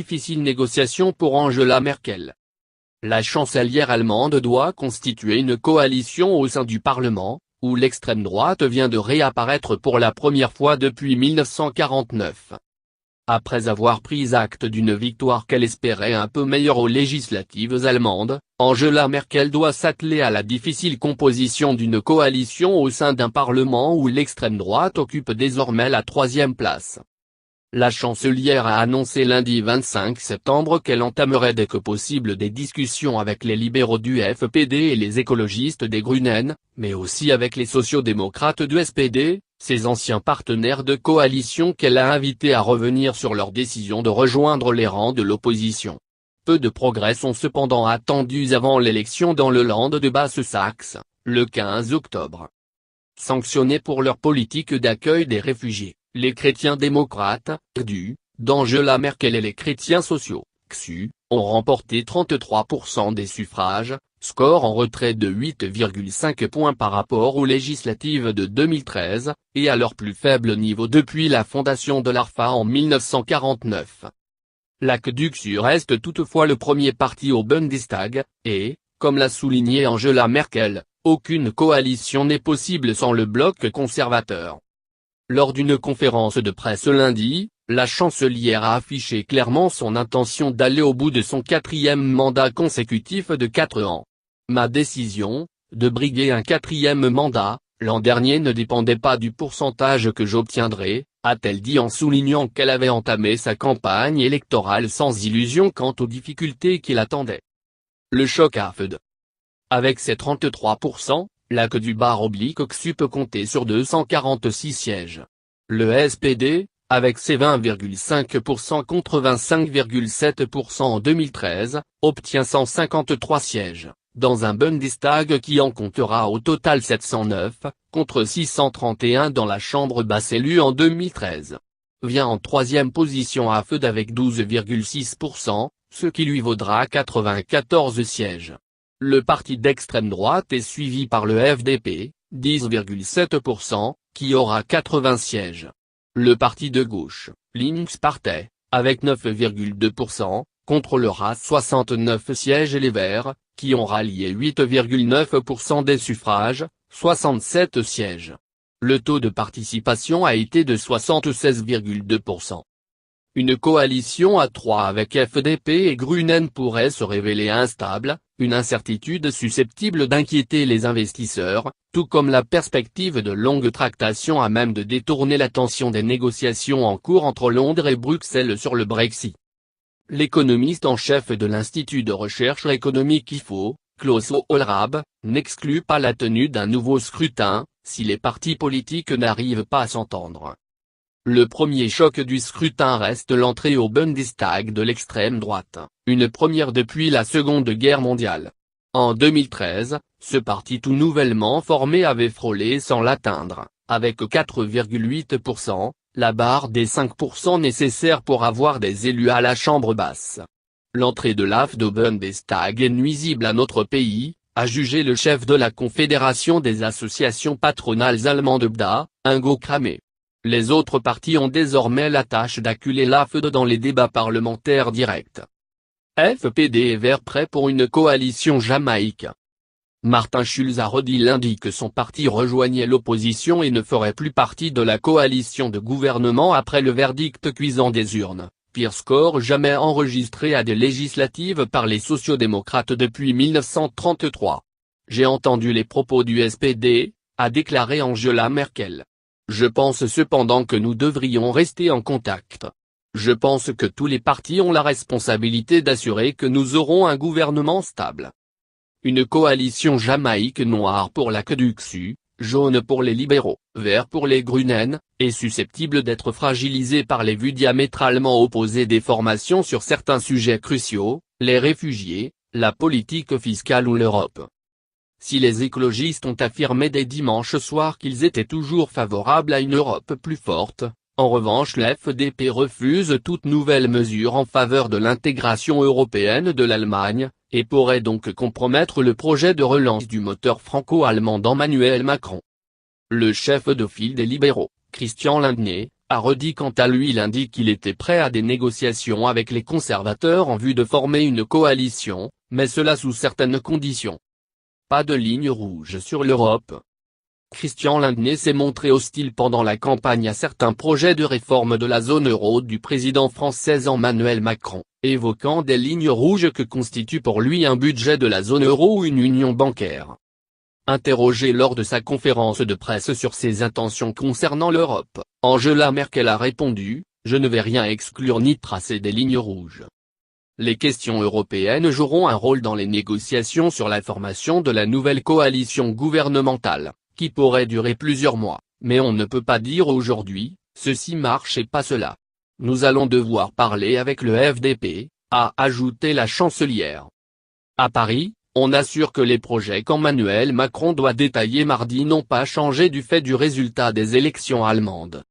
difficile négociation pour Angela Merkel. La chancelière allemande doit constituer une coalition au sein du Parlement, où l'extrême droite vient de réapparaître pour la première fois depuis 1949. Après avoir pris acte d'une victoire qu'elle espérait un peu meilleure aux législatives allemandes, Angela Merkel doit s'atteler à la difficile composition d'une coalition au sein d'un parlement où l'extrême droite occupe désormais la troisième place. La chancelière a annoncé lundi 25 septembre qu'elle entamerait dès que possible des discussions avec les libéraux du FPD et les écologistes des Grünen, mais aussi avec les sociaux-démocrates du SPD, ses anciens partenaires de coalition qu'elle a invités à revenir sur leur décision de rejoindre les rangs de l'opposition. Peu de progrès sont cependant attendus avant l'élection dans le Land de Basse-Saxe, le 15 octobre. Sanctionnés pour leur politique d'accueil des réfugiés, les chrétiens démocrates, RDU, d'Angela Merkel et les chrétiens sociaux, CSU, ont remporté 33% des suffrages, score en retrait de 8,5 points par rapport aux législatives de 2013, et à leur plus faible niveau depuis la fondation de l'ARFA en 1949. La CDU reste toutefois le premier parti au Bundestag, et, comme l'a souligné Angela Merkel, aucune coalition n'est possible sans le bloc conservateur. Lors d'une conférence de presse lundi, la chancelière a affiché clairement son intention d'aller au bout de son 4e mandat consécutif de 4 ans. Ma décision, de briguer un 4e mandat, l'an dernier ne dépendait pas du pourcentage que j'obtiendrais, a-t-elle dit en soulignant qu'elle avait entamé sa campagne électorale sans illusion quant aux difficultés qui l'attendaient. Le choc a fait. Avec ses 33%, la CDU-CSU peut compter sur 246 sièges. Le SPD, avec ses 20,5% contre 25,7% en 2013, obtient 153 sièges, dans un Bundestag qui en comptera au total 709, contre 631 dans la chambre basse élue en 2013. Vient en troisième position AfD avec 12,6%, ce qui lui vaudra 94 sièges. Le parti d'extrême droite est suivi par le FDP, 10,7%, qui aura 80 sièges. Le parti de gauche, Linkspartei, avec 9,2%, contrôlera 69 sièges et les Verts, qui ont rallié 8,9% des suffrages, 67 sièges. Le taux de participation a été de 76,2%. Une coalition à 3 avec FDP et Grünen pourrait se révéler instable, une incertitude susceptible d'inquiéter les investisseurs, tout comme la perspective de longues tractations à même de détourner l'attention des négociations en cours entre Londres et Bruxelles sur le Brexit. L'économiste en chef de l'Institut de recherche économique IFO, Klaus Hohlrabe, n'exclut pas la tenue d'un nouveau scrutin, si les partis politiques n'arrivent pas à s'entendre. Le premier choc du scrutin reste l'entrée au Bundestag de l'extrême droite, une première depuis la Seconde Guerre mondiale. En 2013, ce parti tout nouvellement formé avait frôlé sans l'atteindre, avec 4,8%, la barre des 5% nécessaires pour avoir des élus à la chambre basse. L'entrée de l'AfD au Bundestag est nuisible à notre pays, a jugé le chef de la Confédération des associations patronales allemandes BDA, Ingo Kramer. Les autres partis ont désormais la tâche d'acculer l'AfD dans les débats parlementaires directs. FPD et Verts prêts pour une coalition jamaïque. Martin Schulz a redit lundi que son parti rejoignait l'opposition et ne ferait plus partie de la coalition de gouvernement après le verdict cuisant des urnes, pire score jamais enregistré à des législatives par les sociaux-démocrates depuis 1933. J'ai entendu les propos du SPD, a déclaré Angela Merkel. Je pense cependant que nous devrions rester en contact. Je pense que tous les partis ont la responsabilité d'assurer que nous aurons un gouvernement stable. Une coalition jamaïque noire pour la CDU, jaune pour les libéraux, vert pour les Grünen, est susceptible d'être fragilisée par les vues diamétralement opposées des formations sur certains sujets cruciaux, les réfugiés, la politique fiscale ou l'Europe. Si les écologistes ont affirmé dès dimanche soir qu'ils étaient toujours favorables à une Europe plus forte, en revanche l'FDP refuse toute nouvelle mesure en faveur de l'intégration européenne de l'Allemagne, et pourrait donc compromettre le projet de relance du moteur franco-allemand d'Emmanuel Macron. Le chef de file des libéraux, Christian Lindner, Haredi quant à lui il indique qu'il était prêt à des négociations avec les conservateurs en vue de former une coalition, mais cela sous certaines conditions. Pas de ligne rouge sur l'Europe. Christian Lindner s'est montré hostile pendant la campagne à certains projets de réforme de la zone euro du président français Emmanuel Macron, évoquant des lignes rouges que constitue pour lui un budget de la zone euro ou une union bancaire. Interrogée lors de sa conférence de presse sur ses intentions concernant l'Europe, Angela Merkel a répondu « Je ne vais rien exclure ni tracer des lignes rouges ». Les questions européennes joueront un rôle dans les négociations sur la formation de la nouvelle coalition gouvernementale, qui pourrait durer plusieurs mois, mais on ne peut pas dire aujourd'hui, ceci marche et pas cela. Nous allons devoir parler avec le FDP, a ajouté la chancelière. À Paris, on assure que les projets qu'Emmanuel Macron doit détailler mardi n'ont pas changé du fait du résultat des élections allemandes.